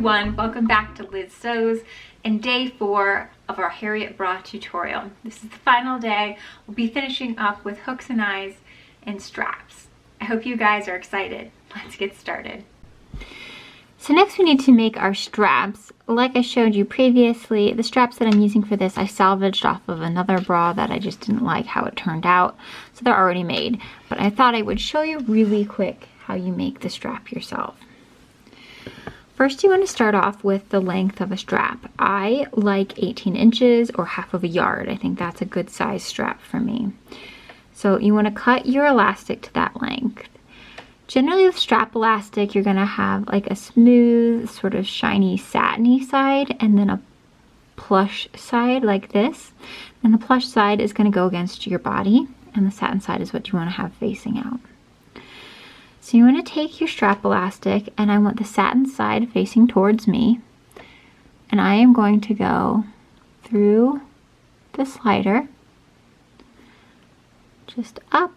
everyone, welcome back to Liz Sews and day 4 of our Harriet bra tutorial. This is the final day. We'll be finishing up with hooks and eyes and straps. I hope you guys are excited. Let's get started. So next we need to make our straps. Like I showed you previously, the straps that I'm using for this I salvaged off of another bra that I just didn't like how it turned out. So they're already made, but I thought I would show you really quick how you make the strap yourself. First, you want to start off with the length of a strap. I like 18 inches or half of a yard. I think that's a good size strap for me. So you want to cut your elastic to that length. Generally with strap elastic, you're going to have like a smooth, sort of shiny, satiny side and then a plush side like this. And the plush side is going to go against your body and the satin side is what you want to have facing out. So you want to take your strap elastic and I want the satin side facing towards me. And I am going to go through the slider, just up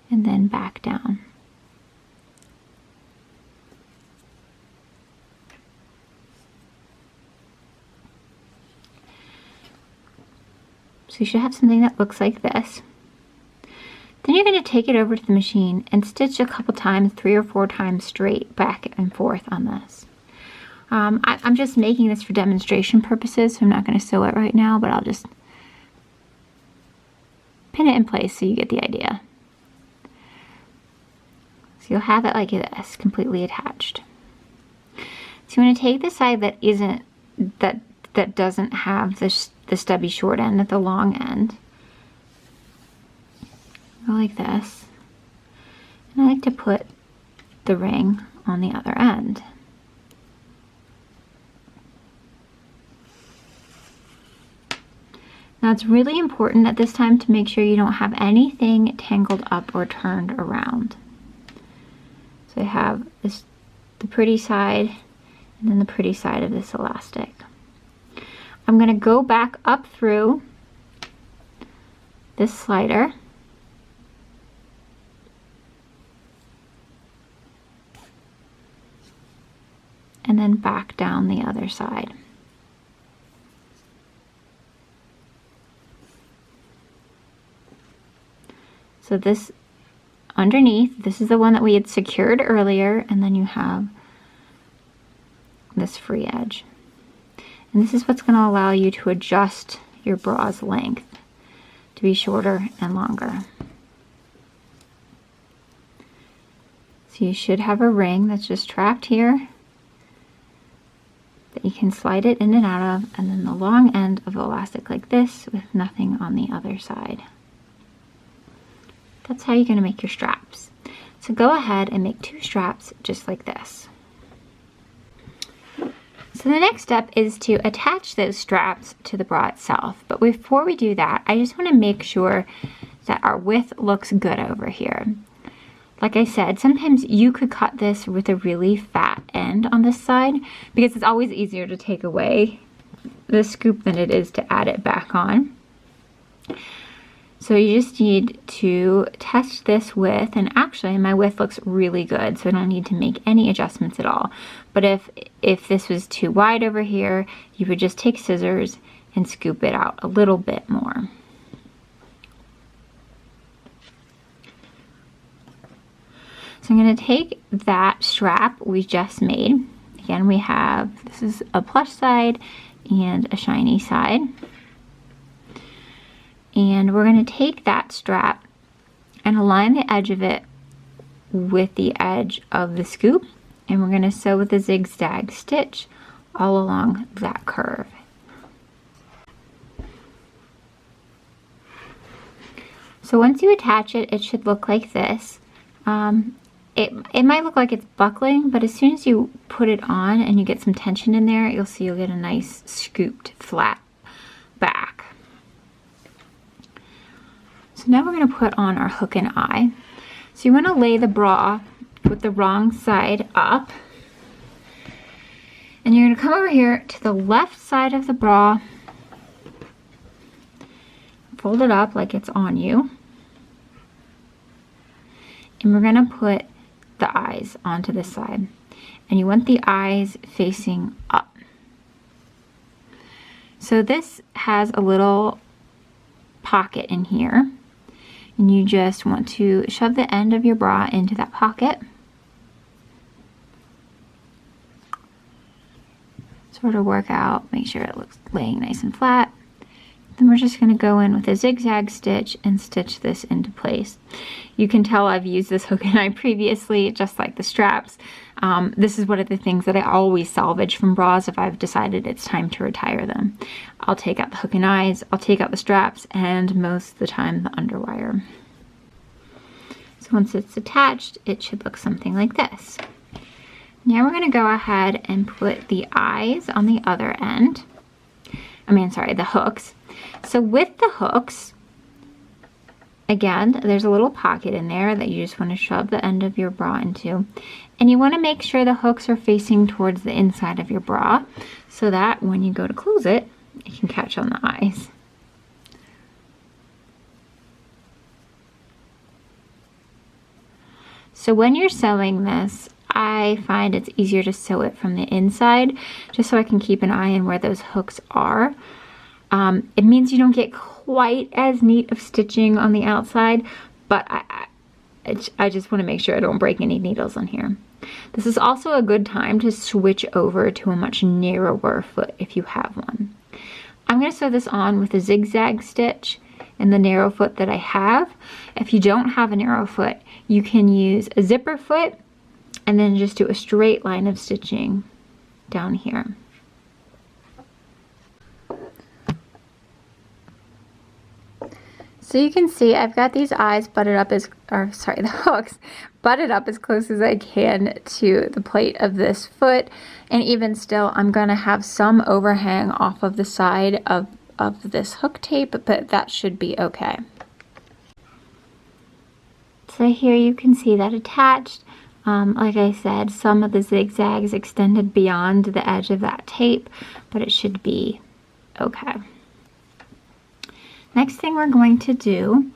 and then back down. So you should have something that looks like this. Then you're going to take it over to the machine and stitch a couple times, 3 or 4 times straight back and forth on this. I'm just making this for demonstration purposes, so I'm not going to sew it right now, but I'll just pin it in place so you get the idea. So you'll have it like this, completely attached. So you want to take the side that doesn't have the stubby short end at the long end. Go like this, and I like to put the ring on the other end. Now it's really important at this time to make sure you don't have anything tangled up or turned around. So I have the pretty side and then the pretty side of this elastic. I'm going to go back up through this slider. And then back down the other side. So this underneath, this is the one that we had secured earlier, and then you have this free edge. And this is what's going to allow you to adjust your bra's length to be shorter and longer. So you should have a ring that's just trapped here that you can slide it in and out of, and then the long end of elastic like this with nothing on the other side. That's how you're going to make your straps. So go ahead and make 2 straps just like this. So the next step is to attach those straps to the bra itself. But before we do that, I just want to make sure that our width looks good over here. Like I said, sometimes you could cut this with a really fat end on this side because it's always easier to take away the scoop than it is to add it back on. So you just need to test this width, and actually my width looks really good, so I don't need to make any adjustments at all. But if this was too wide over here, you would just take scissors and scoop it out a little bit more. So I'm going to take that strap we just made. Again, we have, this is a plush side and a shiny side. And we're going to take that strap and align the edge of it with the edge of the scoop. And we're going to sew with a Zig Zag stitch all along that curve. So once you attach it, it should look like this. It might look like it's buckling, but as soon as you put it on and you get some tension in there, you'll see you'll get a nice scooped flat back. So now we're going to put on our hook and eye. So you want to lay the bra with the wrong side up. And you're going to come over here to the left side of the bra, fold it up like it's on you. And we're going to put the eyes onto this side. and you want the eyes facing up. So this has a little pocket in here, and you just want to shove the end of your bra into that pocket. Sort of work out, make sure it looks laying nice and flat. Then we're just going to go in with a zigzag stitch and stitch this into place. You can tell I've used this hook and eye previously, just like the straps. This is one of the things that I always salvage from bras if I've decided it's time to retire them. I'll take out the hook and eyes, I'll take out the straps, and most of the time the underwire. So once it's attached, it should look something like this. Now we're going to go ahead and put the eyes on the other end. The hooks. So with the hooks, again, there's a little pocket in there that you just want to shove the end of your bra into. And you want to make sure the hooks are facing towards the inside of your bra so that when you go to close it, it can catch on the eyes. So when you're sewing this, I find it's easier to sew it from the inside, just so I can keep an eye on where those hooks are. It means you don't get quite as neat of stitching on the outside, but I just want to make sure I don't break any needles on here. This is also a good time to switch over to a much narrower foot if you have one. I'm going to sew this on with a zigzag stitch in the narrow foot that I have. If you don't have a narrow foot, you can use a zipper foot and then just do a straight line of stitching down here. So you can see I've got these eyes butted up the hooks butted up as close as I can to the plate of this foot, and even still I'm going to have some overhang off of the side of this hook tape, but that should be okay. So here you can see that attached. Like I said, some of the zigzags extended beyond the edge of that tape, but it should be okay. Next thing we're going to do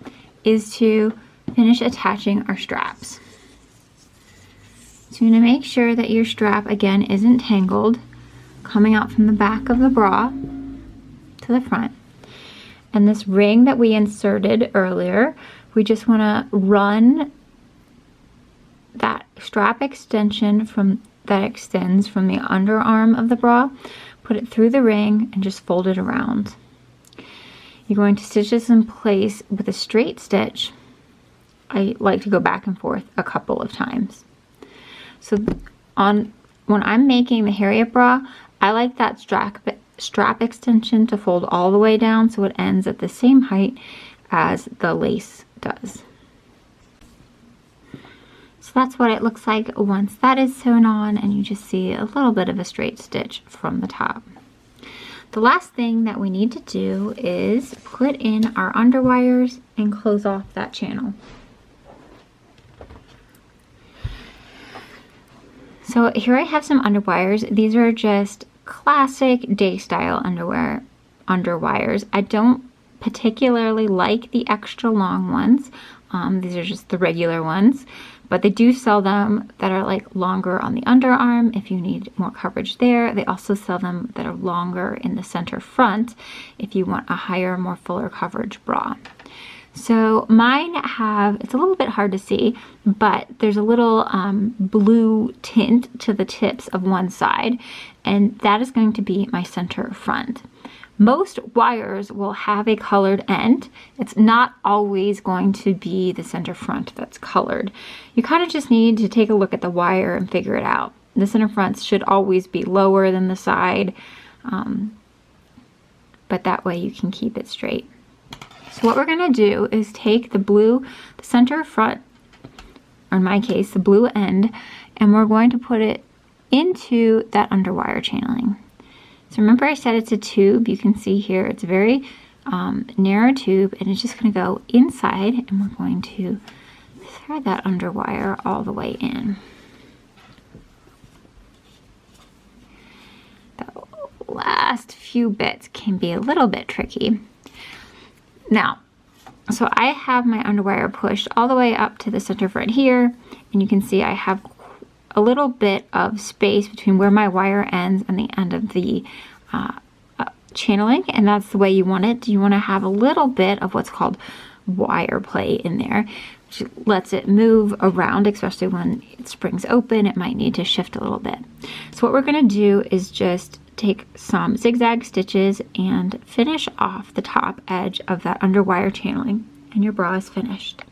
is to finish attaching our straps. So you're going to make sure that your strap, again, isn't tangled, coming out from the back of the bra to the front. And this ring that we inserted earlier, we just want to run that strap extension that extends from the underarm of the bra, put it through the ring, and just fold it around. You're going to stitch this in place with a straight stitch. I like to go back and forth a couple of times. So when I'm making the Harriet bra, I like that strap extension to fold all the way down so it ends at the same height as the lace does. So that's what it looks like once that is sewn on, and you just see a little bit of a straight stitch from the top. The last thing that we need to do is put in our underwires and close off that channel. So here I have some underwires. These are just classic day style underwires. I don't particularly like the extra long ones. These are just the regular ones, but they do sell them that are like longer on the underarm if you need more coverage there. They also sell them that are longer in the center front if you want a higher, more fuller coverage bra. So mine it's a little bit hard to see, but there's a little blue tint to the tips of one side, and that is going to be my center front. Most wires will have a colored end. It's not always going to be the center front that's colored. You kind of just need to take a look at the wire and figure it out. The center fronts should always be lower than the side, but that way you can keep it straight. So what we're going to do is take the center front, or in my case, the blue end, and we're going to put it into that underwire channeling. So remember I said it's a tube. You can see here it's a very narrow tube, and it's just going to go inside, and we're going to thread that underwire all the way in. The last few bits can be a little bit tricky. Now, so I have my underwire pushed all the way up to the center front here, and you can see I have a little bit of space between where my wire ends and the end of the channeling, and that's the way you want it. You want to have a little bit of what's called wire play in there, which lets it move around, especially when it springs open. It might need to shift a little bit. So what we're going to do is just take some zigzag stitches and finish off the top edge of that underwire channeling, and your bra is finished.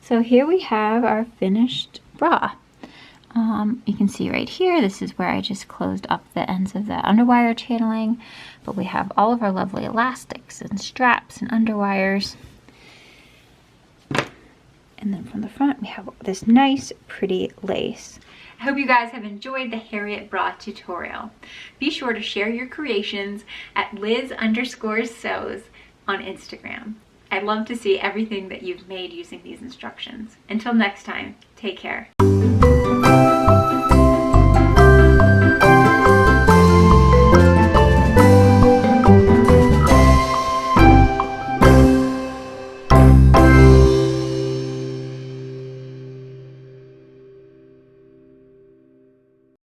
So here we have our finished bra. You can see right here, this is where I just closed up the ends of the underwire channeling, but we have all of our lovely elastics and straps and underwires. And then from the front, we have this nice, pretty lace. I hope you guys have enjoyed the Harriet bra tutorial. Be sure to share your creations at Liz_sews on Instagram. I'd love to see everything that you've made using these instructions. Until next time, take care.